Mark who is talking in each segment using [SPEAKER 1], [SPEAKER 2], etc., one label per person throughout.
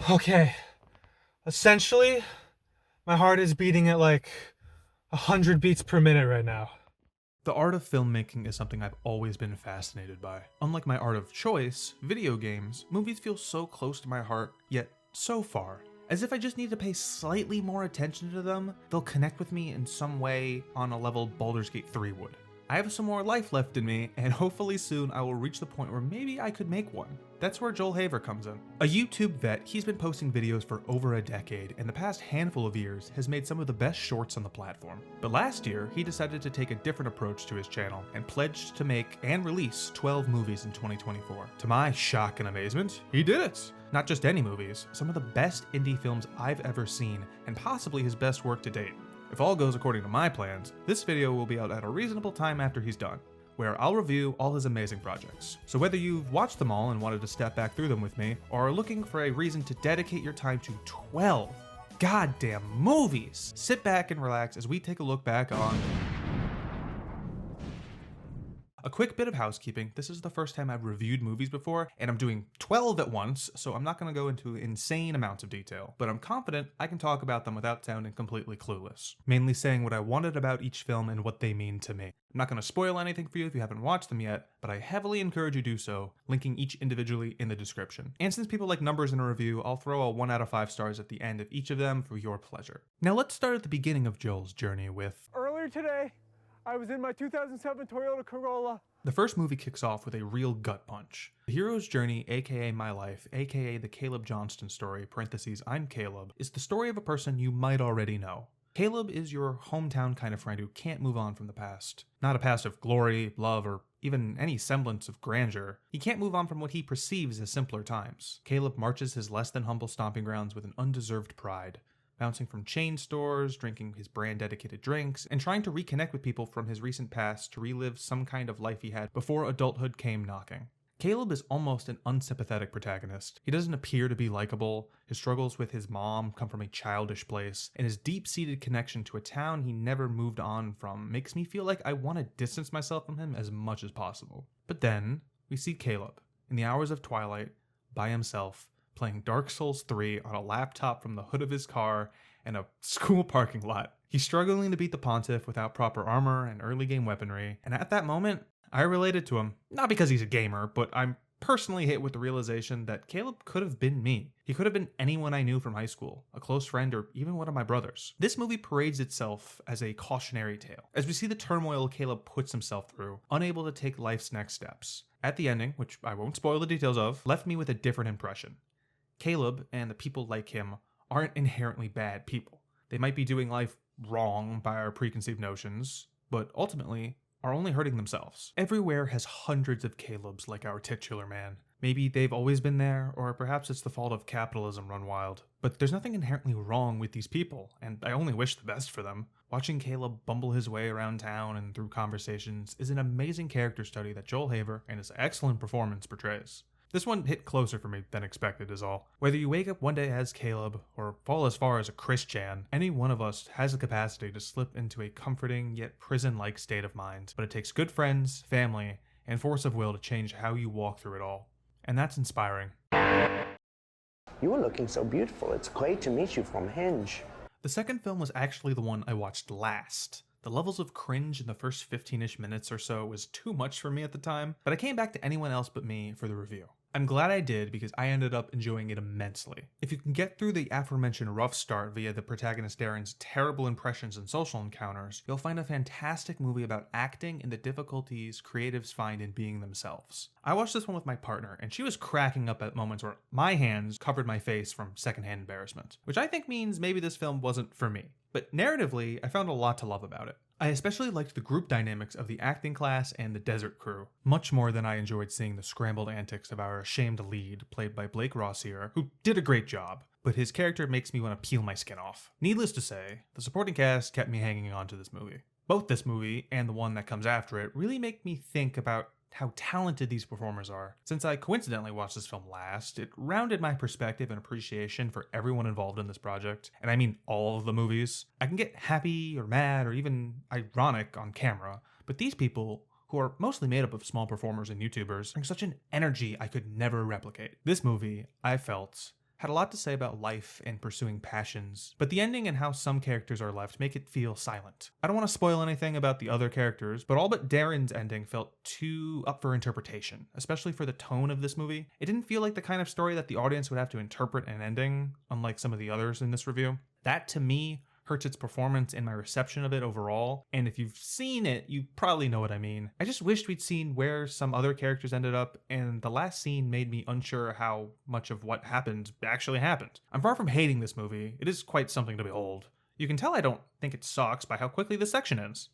[SPEAKER 1] Okay, essentially, my heart is beating at like 100 beats per minute right now.
[SPEAKER 2] The art of filmmaking is something I've always been fascinated by. Unlike my art of choice, video games, movies feel so close to my heart, yet so far. As if I just need to pay slightly more attention to them, they'll connect with me in some way on a level Baldur's Gate 3 would. I have some more life left in me, and hopefully soon I will reach the point where maybe I could make one. That's where Joel Haver comes in. A YouTube vet, he's been posting videos for over a decade, and the past handful of years has made some of the best shorts on the platform. But last year, he decided to take a different approach to his channel, and pledged to make and release 12 movies in 2024. To my shock and amazement, he did it! Not just any movies, some of the best indie films I've ever seen, and possibly his best work to date. If all goes according to my plans, this video will be out at a reasonable time after he's done, where I'll review all his amazing projects. So whether you've watched them all and wanted to step back through them with me, or are looking for a reason to dedicate your time to 12 goddamn movies, sit back and relax as we take a look back on... A quick bit of housekeeping, this is the first time I've reviewed movies before, and I'm doing 12 at once, so I'm not going to go into insane amounts of detail, but I'm confident I can talk about them without sounding completely clueless. Mainly saying what I wanted about each film and what they mean to me. I'm not going to spoil anything for you if you haven't watched them yet, but I heavily encourage you do so, linking each individually in the description. And since people like numbers in a review, I'll throw a 1 out of 5 stars at the end of each of them for your pleasure. Now let's start at the beginning of Joel's journey with...
[SPEAKER 3] Earlier today, I was in my 2007 Toyota Corolla.
[SPEAKER 2] The first movie kicks off with a real gut punch. The hero's journey, aka my life, aka the Caleb Johnston story, parentheses I'm Caleb, is the story of a person you might already know. Caleb is your hometown kind of friend who can't move on from the past. Not a past of glory, love, or even any semblance of grandeur. He can't move on from what he perceives as simpler times. Caleb marches his less than humble stomping grounds with an undeserved pride, bouncing from chain stores, drinking his brand-dedicated drinks, and trying to reconnect with people from his recent past to relive some kind of life he had before adulthood came knocking. Caleb is almost an unsympathetic protagonist. He doesn't appear to be likable, his struggles with his mom come from a childish place, and his deep-seated connection to a town he never moved on from makes me feel like I want to distance myself from him as much as possible. But then, we see Caleb, in the hours of twilight, by himself, playing Dark Souls 3 on a laptop from the hood of his car in a school parking lot. He's struggling to beat the Pontiff without proper armor and early game weaponry, and at that moment, I related to him. Not because he's a gamer, but I'm personally hit with the realization that Caleb could have been me. He could have been anyone I knew from high school, a close friend, or even one of my brothers. This movie parades itself as a cautionary tale, as we see the turmoil Caleb puts himself through, unable to take life's next steps. At the ending, which I won't spoil the details of, left me with a different impression. Caleb and the people like him aren't inherently bad people. They might be doing life wrong by our preconceived notions, but ultimately are only hurting themselves. Everywhere has hundreds of Calebs like our titular man. Maybe they've always been there, or perhaps it's the fault of capitalism run wild. But there's nothing inherently wrong with these people, and I only wish the best for them. Watching Caleb bumble his way around town and through conversations is an amazing character study that Joel Haver and his excellent performance portrays. This one hit closer for me than expected is all. Whether you wake up one day as Caleb, or fall as far as a Christian, any one of us has the capacity to slip into a comforting yet prison-like state of mind. But it takes good friends, family, and force of will to change how you walk through it all. And that's inspiring.
[SPEAKER 4] You are looking so beautiful. It's great to meet you from Hinge.
[SPEAKER 2] The second film was actually the one I watched last. The levels of cringe in the first 15-ish minutes or so was too much for me at the time, but I came back to anyone else but me for the review. I'm glad I did because I ended up enjoying it immensely. If you can get through the aforementioned rough start via the protagonist Darren's terrible impressions and social encounters, you'll find a fantastic movie about acting and the difficulties creatives find in being themselves. I watched this one with my partner, and she was cracking up at moments where my hands covered my face from secondhand embarrassment, which I think means maybe this film wasn't for me. But narratively, I found a lot to love about it. I especially liked the group dynamics of the acting class and the desert crew, much more than I enjoyed seeing the scrambled antics of our ashamed lead, played by Blake Rossier, who did a great job, but his character makes me want to peel my skin off. Needless to say, the supporting cast kept me hanging on to this movie. Both this movie and the one that comes after it really make me think about how talented these performers are. Since I coincidentally watched this film last, it rounded my perspective and appreciation for everyone involved in this project, and I mean all of the movies. I can get happy or mad or even ironic on camera, but these people, who are mostly made up of small performers and YouTubers, bring such an energy I could never replicate. This movie, I felt, had a lot to say about life and pursuing passions, but the ending and how some characters are left make it feel silent. I don't want to spoil anything about the other characters, but all but Darren's ending felt too up for interpretation, especially for the tone of this movie. It didn't feel like the kind of story that the audience would have to interpret an ending, unlike some of the others in this review. That, to me, hurts its performance and my reception of it overall, and if you've seen it, you probably know what I mean. I just wished we'd seen where some other characters ended up, and the last scene made me unsure how much of what happened actually happened. I'm far from hating this movie. It is quite something to behold. You can tell I don't think it sucks by how quickly this section ends.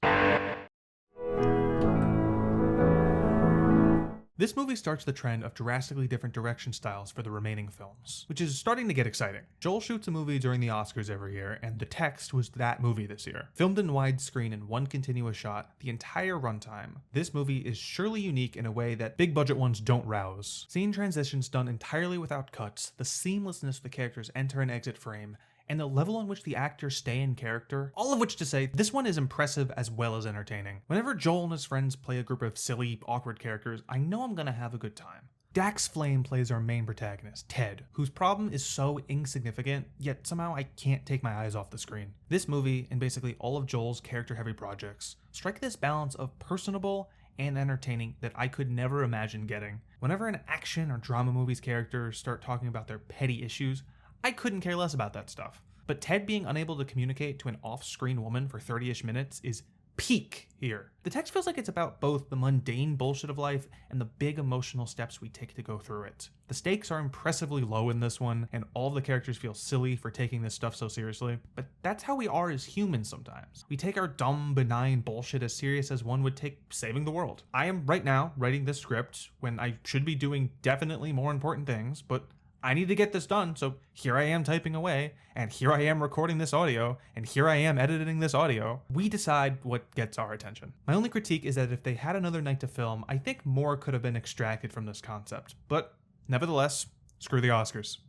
[SPEAKER 2] This movie starts the trend of drastically different direction styles for the remaining films, which is starting to get exciting. Joel shoots a movie during the Oscars every year, and The Text was that movie this year. Filmed in widescreen in one continuous shot, the entire runtime, this movie is surely unique in a way that big budget ones don't rouse. Scene transitions done entirely without cuts, the seamlessness the characters enter and exit frame, and the level on which the actors stay in character, all of which to say, this one is impressive as well as entertaining. Whenever Joel and his friends play a group of silly, awkward characters, I know I'm gonna have a good time. Dax Flame plays our main protagonist, Ted, whose problem is so insignificant, yet somehow I can't take my eyes off the screen. This movie, and basically all of Joel's character-heavy projects, strike this balance of personable and entertaining that I could never imagine getting. Whenever an action or drama movie's characters start talking about their petty issues, I couldn't care less about that stuff. But Ted being unable to communicate to an off-screen woman for 30-ish minutes is peak here. The text feels like it's about both the mundane bullshit of life and the big emotional steps we take to go through it. The stakes are impressively low in this one, and all of the characters feel silly for taking this stuff so seriously, but that's how we are as humans sometimes. We take our dumb, benign bullshit as serious as one would take saving the world. I am right now writing this script when I should be doing definitely more important things, but I need to get this done, so here I am typing away, and here I am recording this audio, and here I am editing this audio. We decide what gets our attention. My only critique is that if they had another night to film, I think more could have been extracted from this concept. But nevertheless, screw the Oscars.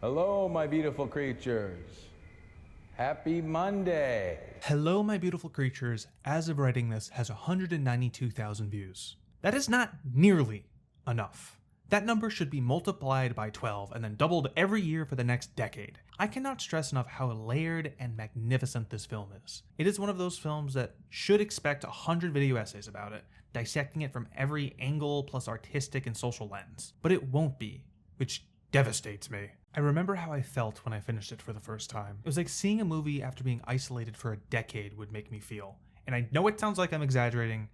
[SPEAKER 5] Hello, my beautiful creatures. Happy Monday.
[SPEAKER 2] Hello, my beautiful creatures, as of writing this, has 192,000 views. That is not nearly enough. That number should be multiplied by 12 and then doubled every year for the next decade. I cannot stress enough how layered and magnificent this film is. It is one of those films that should expect 100 video essays about it, dissecting it from every angle plus artistic and social lens. But it won't be, which devastates me. I remember how I felt when I finished it for the first time. It was like seeing a movie after being isolated for a decade would make me feel. And I know it sounds like I'm exaggerating,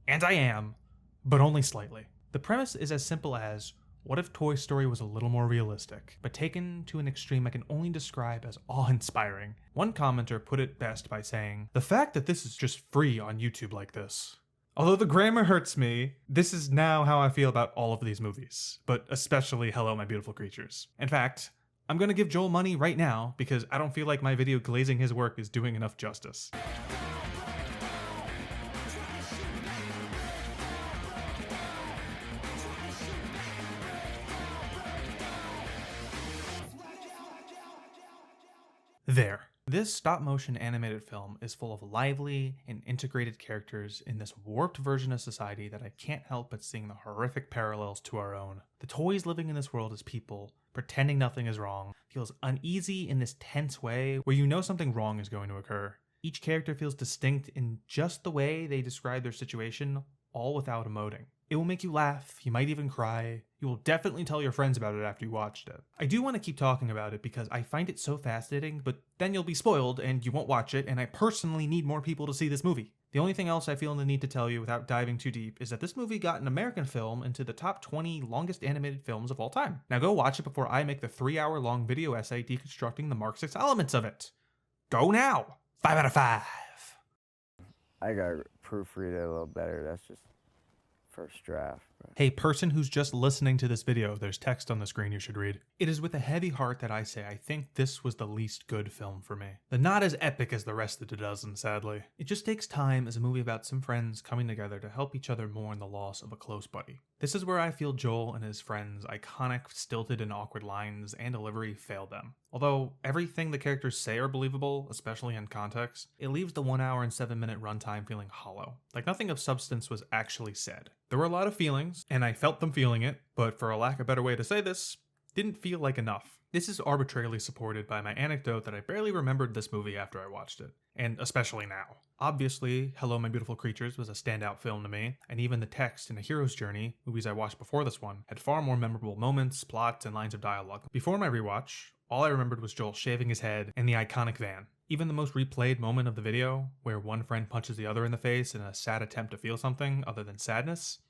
[SPEAKER 2] and I am, but only slightly. The premise is as simple as, what if Toy Story was a little more realistic, but taken to an extreme I can only describe as awe-inspiring. One commenter put it best by saying, "The fact that this is just free on YouTube like this." Although the grammar hurts me, this is now how I feel about all of these movies, but especially Hello, My Beautiful Creatures. In fact, I'm gonna give Joel money right now because I don't feel like my video glazing his work is doing enough justice. There. This stop-motion animated film is full of lively and integrated characters in this warped version of society that I can't help but seeing the horrific parallels to our own. The toys living in this world as people, pretending nothing is wrong, feels uneasy in this tense way where you know something wrong is going to occur. Each character feels distinct in just the way they describe their situation, all without emoting. It will make you laugh, you might even cry. You will definitely tell your friends about it after you watched it. I do want to keep talking about it because I find it so fascinating, but then you'll be spoiled and you won't watch it, and I personally need more people to see this movie. The only thing else I feel the need to tell you without diving too deep is that this movie got an American film into the top 20 longest animated films of all time. Now go watch it before I make the 3-hour-long video essay deconstructing the Mark 6 elements of it. Go now! 5 out of 5.
[SPEAKER 6] I gotta proofread it a little better. That's just first draft. Bro.
[SPEAKER 2] Hey, person who's just listening to this video, there's text on the screen you should read. It is with a heavy heart that I say I think this was the least good film for me. They're not as epic as the rest of the dozen, sadly. It just takes time as a movie about some friends coming together to help each other mourn the loss of a close buddy. This is where I feel Joel and his friends' iconic, stilted and awkward lines and delivery failed them. Although everything the characters say are believable, especially in context, it leaves the 1 hour and 7-minute runtime feeling hollow. Like nothing of substance was actually said. There were a lot of feelings, and I felt them feeling it, but for a lack of a better way to say this, didn't feel like enough. This is arbitrarily supported by my anecdote that I barely remembered this movie after I watched it, and especially now. Obviously, Hello My Beautiful Creatures was a standout film to me, and even the text in A Hero's Journey, movies I watched before this one, had far more memorable moments, plots, and lines of dialogue. Before my rewatch, all I remembered was Joel shaving his head and the iconic van. Even the most replayed moment of the video, where one friend punches the other in the face in a sad attempt to feel something other than sadness,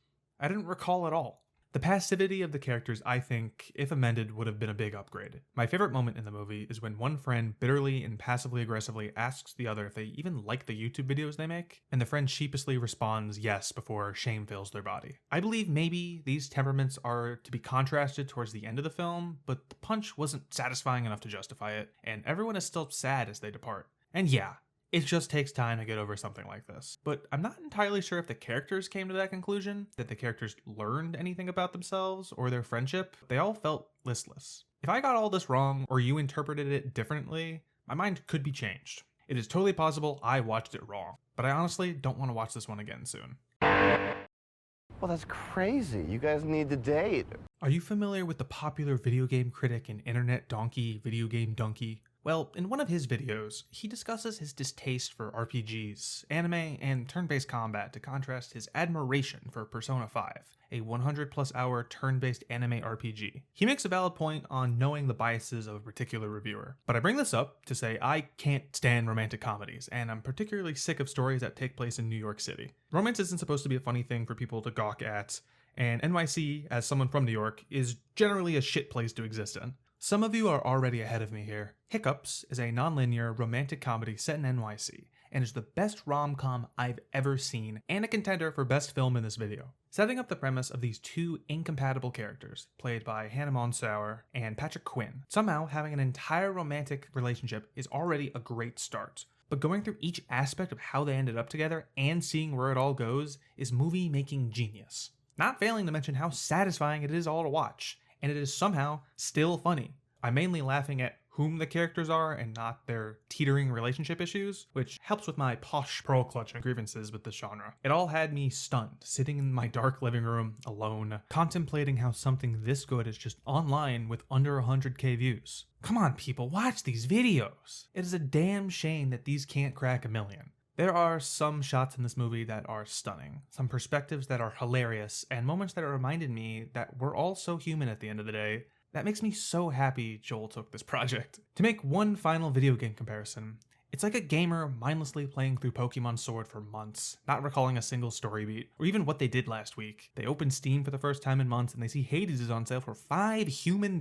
[SPEAKER 2] I didn't recall at all. The passivity of the characters, I think, if amended, would have been a big upgrade. My favorite moment in the movie is when one friend bitterly and passively aggressively asks the other if they even like the YouTube videos they make, and the friend sheepishly responds yes before shame fills their body. I believe maybe these temperaments are to be contrasted towards the end of the film, but the punch wasn't satisfying enough to justify it, and everyone is still sad as they depart. And yeah, it just takes time to get over something like this. But I'm not entirely sure if the characters came to that conclusion, that the characters learned anything about themselves or their friendship. They all felt listless. If I got all this wrong, or you interpreted it differently, my mind could be changed. It is totally possible I watched it wrong, but I honestly don't want to watch this one again soon.
[SPEAKER 4] Well, that's crazy. You guys need to date.
[SPEAKER 2] Are you familiar with the popular video game critic and internet donkey, Video Game Donkey? Well, in one of his videos, he discusses his distaste for RPGs, anime, and turn-based combat to contrast his admiration for Persona 5, a 100+ hour turn-based anime RPG. He makes a valid point on knowing the biases of a particular reviewer. But I bring this up to say I can't stand romantic comedies, and I'm particularly sick of stories that take place in New York City. Romance isn't supposed to be a funny thing for people to gawk at, and NYC, as someone from New York, is generally a shit place to exist in. Some of you are already ahead of me here. Hiccups is a non-linear romantic comedy set in NYC, and is the best rom-com I've ever seen, and a contender for best film in this video. Setting up the premise of these two incompatible characters, played by Hannah Monsour and Patrick Quinn, somehow having an entire romantic relationship is already a great start. But going through each aspect of how they ended up together and seeing where it all goes is movie-making genius. Not failing to mention how satisfying it is all to watch, and it is somehow still funny. I'm mainly laughing at whom the characters are and not their teetering relationship issues, which helps with my posh pearl clutching grievances with this genre. It all had me stunned, sitting in my dark living room, alone, contemplating how something this good is just online with under 100k views. Come on people, watch these videos! It is a damn shame that these can't crack 1 million. There are some shots in this movie that are stunning, some perspectives that are hilarious, and moments that reminded me that we're all so human at the end of the day. That makes me so happy Joel took this project. To make one final video game comparison, it's like a gamer mindlessly playing through Pokemon Sword for months, not recalling a single story beat, or even what they did last week. They open Steam for the first time in months and they see Hades is on sale for $5 human,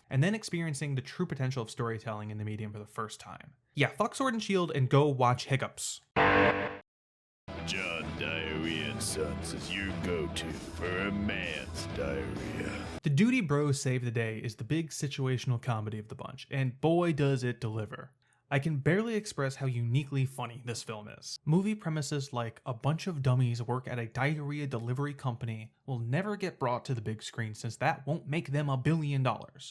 [SPEAKER 2] and then experiencing the true potential of storytelling in the medium for the first time. Yeah, fuck Sword and Shield and go watch Hiccups.
[SPEAKER 7] John Diarrhea and Sons is your go-to for a man's diarrhea.
[SPEAKER 2] The Duty Bros Save the Day is the big situational comedy of the bunch, and boy does it deliver. I can barely express how uniquely funny this film is. Movie premises like a bunch of dummies work at a diarrhea delivery company will never get brought to the big screen since that won't make them $1 billion,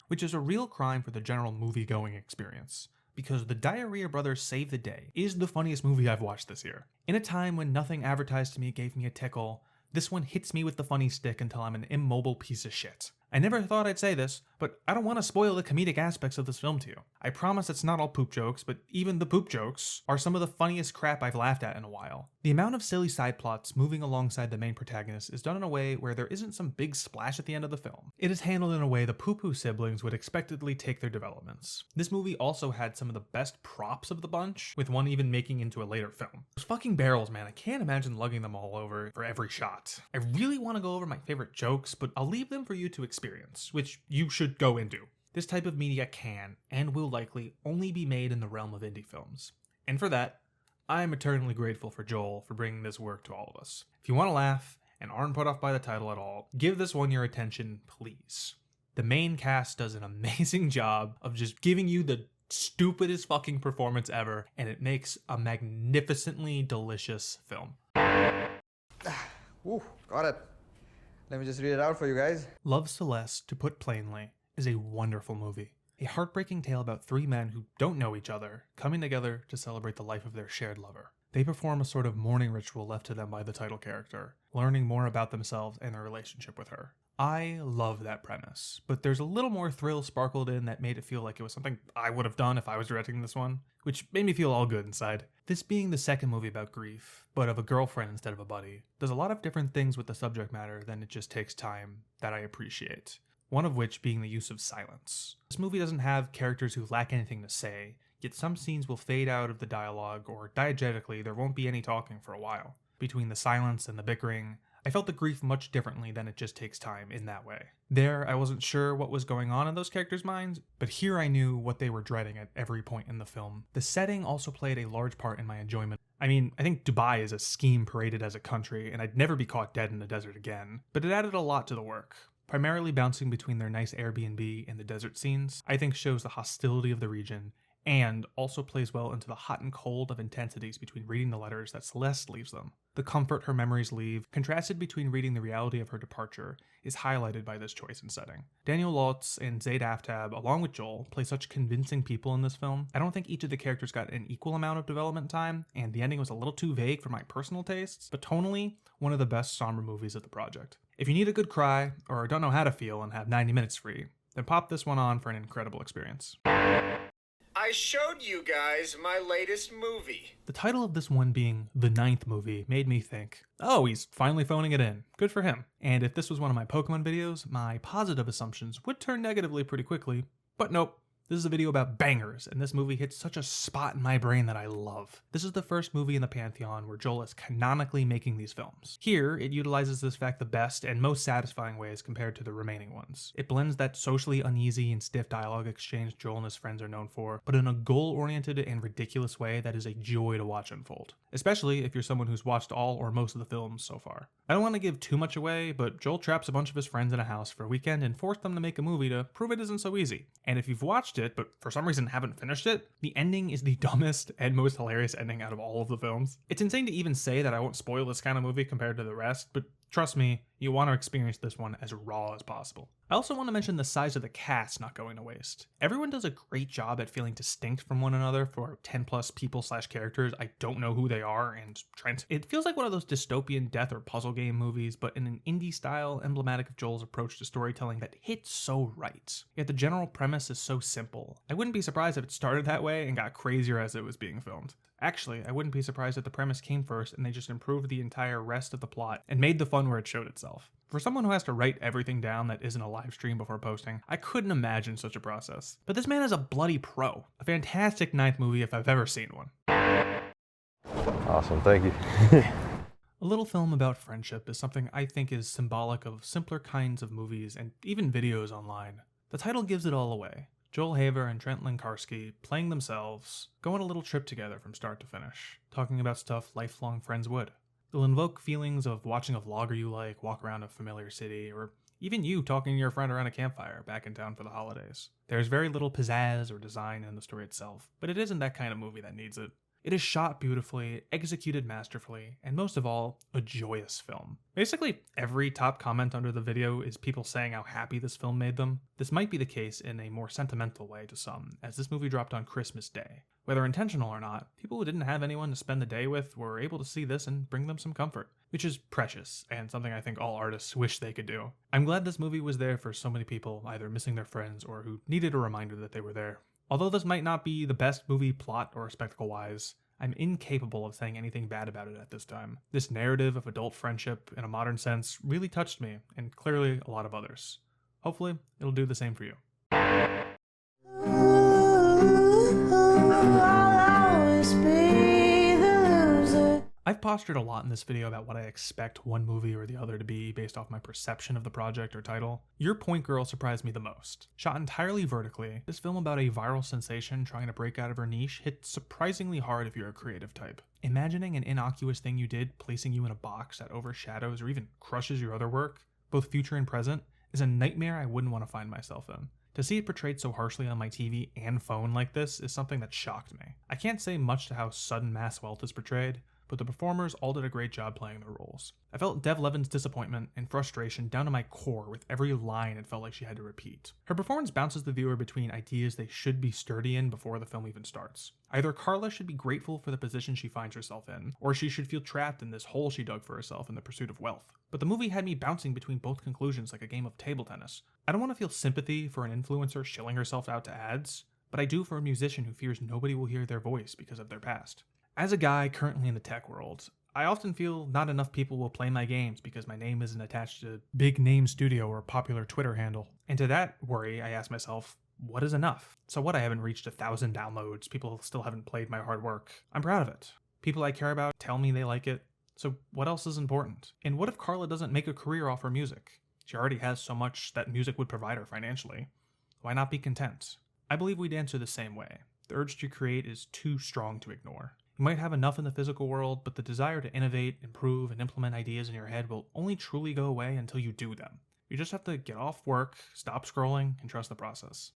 [SPEAKER 2] which is a real crime for the general movie-going experience. Because The Diarrhea Brothers Save the Day is the funniest movie I've watched this year. In a time when nothing advertised to me gave me a tickle, this one hits me with the funny stick until I'm an immobile piece of shit. I never thought I'd say this, but I don't want to spoil the comedic aspects of this film to you. I promise it's not all poop jokes, but even the poop jokes are some of the funniest crap I've laughed at in a while. The amount of silly side plots moving alongside the main protagonist is done in a way where there isn't some big splash at the end of the film. It is handled in a way the poo-poo siblings would expectedly take their developments. This movie also had some of the best props of the bunch, with one even making into a later film. Those fucking barrels, man, I can't imagine lugging them all over for every shot. I really want to go over my favorite jokes, but I'll leave them for you to experience, which you should go into. This type of media can, and will likely, only be made in the realm of indie films. And for that, I am eternally grateful for Joel for bringing this work to all of us. If you want to laugh, and aren't put off by the title at all, give this one your attention, please. The main cast does an amazing job of just giving you the stupidest fucking performance ever, and it makes a magnificently delicious film.
[SPEAKER 8] Ooh, got it. Let me just read it out for you guys.
[SPEAKER 2] Love, Celeste, to put plainly, is a wonderful movie. A heartbreaking tale about 3 men who don't know each other, coming together to celebrate the life of their shared lover. They perform a sort of mourning ritual left to them by the title character, learning more about themselves and their relationship with her. I love that premise, but there's a little more thrill sparkled in that made it feel like it was something I would have done if I was directing this one, which made me feel all good inside. This being the second movie about grief, but of a girlfriend instead of a buddy, does a lot of different things with the subject matter than it just takes time that I appreciate. One of which being the use of silence. This movie doesn't have characters who lack anything to say, yet some scenes will fade out of the dialogue, or diegetically there won't be any talking for a while. Between the silence and the bickering, I felt the grief much differently than it just takes time in that way. There, I wasn't sure what was going on in those characters' minds, but here I knew what they were dreading at every point in the film. The setting also played a large part in my enjoyment. I mean, I think Dubai is a scheme paraded as a country, and I'd never be caught dead in the desert again, but it added a lot to the work. Primarily bouncing between their nice Airbnb and the desert scenes, I think shows the hostility of the region, and also plays well into the hot and cold of intensities between reading the letters that Celeste leaves them. The comfort her memories leave, contrasted between reading the reality of her departure, is highlighted by this choice in setting. Daniel Lutz and Zayd Aftab, along with Joel, play such convincing people in this film. I don't think each of the characters got an equal amount of development time, and the ending was a little too vague for my personal tastes, but tonally, one of the best somber movies of the project. If you need a good cry, or don't know how to feel and have 90 minutes free, then pop this one on for an incredible experience.
[SPEAKER 9] I showed you guys my latest movie.
[SPEAKER 2] The title of this one being The Ninth Movie made me think, oh, he's finally phoning it in. Good for him. And if this was one of my Pokemon videos, my positive assumptions would turn negatively pretty quickly. But nope. This is a video about bangers, and this movie hits such a spot in my brain that I love. This is the first movie in the Pantheon where Joel is canonically making these films. Here, it utilizes this fact the best and most satisfying ways compared to the remaining ones. It blends that socially uneasy and stiff dialogue exchange Joel and his friends are known for, but in a goal-oriented and ridiculous way that is a joy to watch unfold. Especially if you're someone who's watched all or most of the films so far. I don't want to give too much away, but Joel traps a bunch of his friends in a house for a weekend and forced them to make a movie to prove it isn't so easy. And if you've watched it, but for some reason haven't finished it, the ending is the dumbest and most hilarious ending out of all of the films. It's insane to even say that I won't spoil this kind of movie compared to the rest, but trust me, you want to experience this one as raw as possible. I also want to mention the size of the cast not going to waste. Everyone does a great job at feeling distinct from one another for 10 plus people / characters. I don't know who they are, and Trent. It feels like one of those dystopian death or puzzle game movies, but in an indie style, emblematic of Joel's approach to storytelling that hits so right. Yet the general premise is so simple. I wouldn't be surprised if it started that way and got crazier as it was being filmed. Actually, I wouldn't be surprised if the premise came first and they just improved the entire rest of the plot and made the fun where it showed itself. For someone who has to write everything down that isn't a live stream before posting, I couldn't imagine such a process. But this man is a bloody pro. A fantastic ninth movie if I've ever seen one.
[SPEAKER 10] Awesome, thank you.
[SPEAKER 2] A little film about friendship is something I think is symbolic of simpler kinds of movies and even videos online. The title gives it all away. Joel Haver and Trent Lenkarski playing themselves, go on a little trip together from start to finish, talking about stuff lifelong friends would. They'll invoke feelings of watching a vlogger you like walk around a familiar city, or even you talking to your friend around a campfire back in town for the holidays. There's very little pizzazz or design in the story itself, but it isn't that kind of movie that needs it. It is shot beautifully, executed masterfully, and most of all, a joyous film. Basically, every top comment under the video is people saying how happy this film made them. This might be the case in a more sentimental way to some, as this movie dropped on Christmas Day. Whether intentional or not, people who didn't have anyone to spend the day with were able to see this and bring them some comfort, which is precious, and something I think all artists wish they could do. I'm glad this movie was there for so many people, either missing their friends or who needed a reminder that they were there. Although this might not be the best movie plot or spectacle-wise, I'm incapable of saying anything bad about it at this time. This narrative of adult friendship in a modern sense really touched me, and clearly a lot of others. Hopefully, it'll do the same for you. I've postured a lot in this video about what I expect one movie or the other to be based off my perception of the project or title. Your Point Girl surprised me the most. Shot entirely vertically, this film about a viral sensation trying to break out of her niche hit surprisingly hard if you're a creative type. Imagining an innocuous thing you did placing you in a box that overshadows or even crushes your other work, both future and present, is a nightmare I wouldn't want to find myself in. To see it portrayed so harshly on my TV and phone like this is something that shocked me. I can't say much to how sudden mass wealth is portrayed, but the performers all did a great job playing their roles. I felt Dev Levin's disappointment and frustration down to my core with every line it felt like she had to repeat. Her performance bounces the viewer between ideas they should be sturdy in before the film even starts. Either Carla should be grateful for the position she finds herself in, or she should feel trapped in this hole she dug for herself in the pursuit of wealth. But the movie had me bouncing between both conclusions like a game of table tennis. I don't want to feel sympathy for an influencer shilling herself out to ads, but I do for a musician who fears nobody will hear their voice because of their past. As a guy currently in the tech world, I often feel not enough people will play my games because my name isn't attached to big name studio or popular Twitter handle. And to that worry, I ask myself, what is enough? So what, I haven't reached 1,000 downloads, people still haven't played my hard work. I'm proud of it. People I care about tell me they like it. So what else is important? And what if Carla doesn't make a career off her music? She already has so much that music would provide her financially. Why not be content? I believe we'd answer the same way. The urge to create is too strong to ignore. You might have enough in the physical world, but the desire to innovate, improve, and implement ideas in your head will only truly go away until you do them. You just have to get off work, stop scrolling, and trust the process.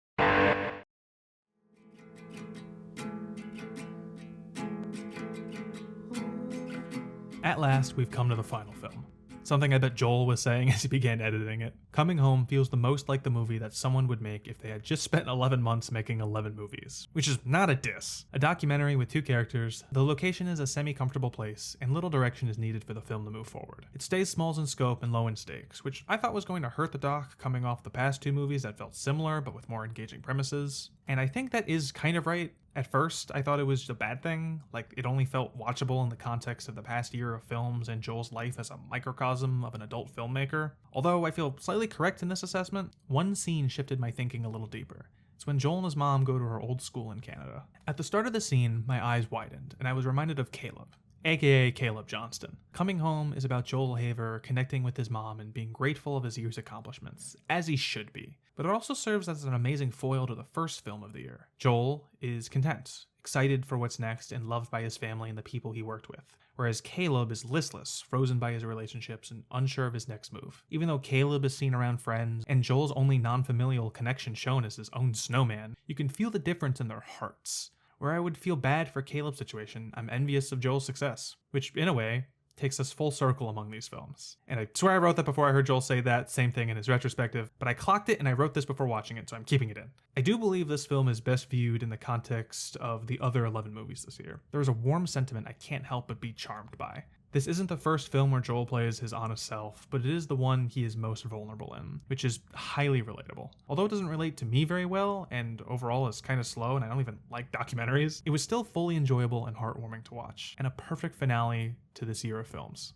[SPEAKER 2] At last, we've come to the final film. Something I bet Joel was saying as he began editing it. Coming Home feels the most like the movie that someone would make if they had just spent 11 months making 11 movies. Which is not a diss. A documentary with 2 characters, the location is a semi-comfortable place, and little direction is needed for the film to move forward. It stays small in scope and low in stakes, which I thought was going to hurt the doc coming off the past 2 movies that felt similar but with more engaging premises. And I think that is kind of right. At first, I thought it was a bad thing, like it only felt watchable in the context of the past year of films and Joel's life as a microcosm of an adult filmmaker. Although I feel slightly correct in this assessment, one scene shifted my thinking a little deeper. It's when Joel and his mom go to her old school in Canada. At the start of the scene, my eyes widened, and I was reminded of Caleb, aka Caleb Johnston. Coming Home is about Joel Haver connecting with his mom and being grateful of his year's accomplishments, as he should be. But it also serves as an amazing foil to the first film of the year. Joel is content, excited for what's next, and loved by his family and the people he worked with. Whereas Caleb is listless, frozen by his relationships, and unsure of his next move. Even though Caleb is seen around friends, and Joel's only non-familial connection shown is his own snowman, you can feel the difference in their hearts. Where I would feel bad for Caleb's situation, I'm envious of Joel's success, which, in a way, takes us full circle among these films. And I swear I wrote that before I heard Joel say that same thing in his retrospective, but I clocked it and I wrote this before watching it, so I'm keeping it in. I do believe this film is best viewed in the context of the other 11 movies this year. There is a warm sentiment I can't help but be charmed by. This isn't the first film where Joel plays his honest self, but it is the one he is most vulnerable in, which is highly relatable. Although it doesn't relate to me very well, and overall is kind of slow and I don't even like documentaries, it was still fully enjoyable and heartwarming to watch, and a perfect finale to this year of films.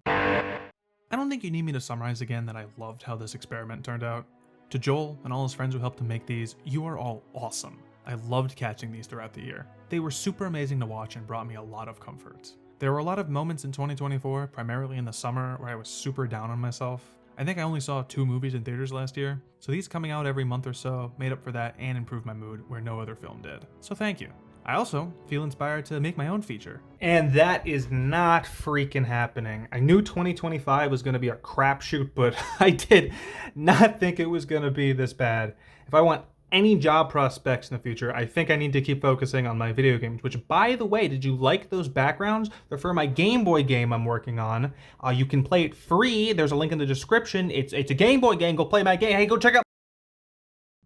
[SPEAKER 2] I don't think you need me to summarize again that I loved how this experiment turned out. To Joel and all his friends who helped him make these, you are all awesome. I loved catching these throughout the year. They were super amazing to watch and brought me a lot of comfort. There were a lot of moments in 2024, primarily in the summer, where I was super down on myself. I think I only saw 2 movies in theaters last year, so these coming out every month or so made up for that and improved my mood where no other film did. So thank you. I also feel inspired to make my own feature. And that is not freaking happening. I knew 2025 was going to be a crapshoot, but I did not think it was going to be this bad. If I want any job prospects in the future, I think I need to keep focusing on my video games, which, by the way, did you like those backgrounds? They're for my Game Boy game I'm working on. You can play it free. There's a link in the description. It's a Game Boy game. Go play my game. Hey, go check out.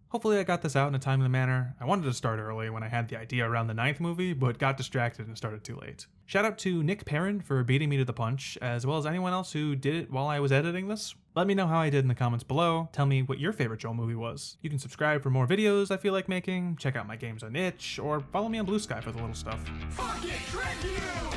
[SPEAKER 2] Hopefully I got this out in a timely manner. I wanted to start early when I had the idea around the 9th movie, but got distracted and started too late. Shout out to Nick Perrin for beating me to the punch, as well as anyone else who did it while I was editing this. Let me know how I did in the comments below. Tell me what your favorite Joel movie was. You can subscribe for more videos I feel like making, check out my games on itch, or follow me on Blue Sky for the little stuff.
[SPEAKER 9] Fucking trick you!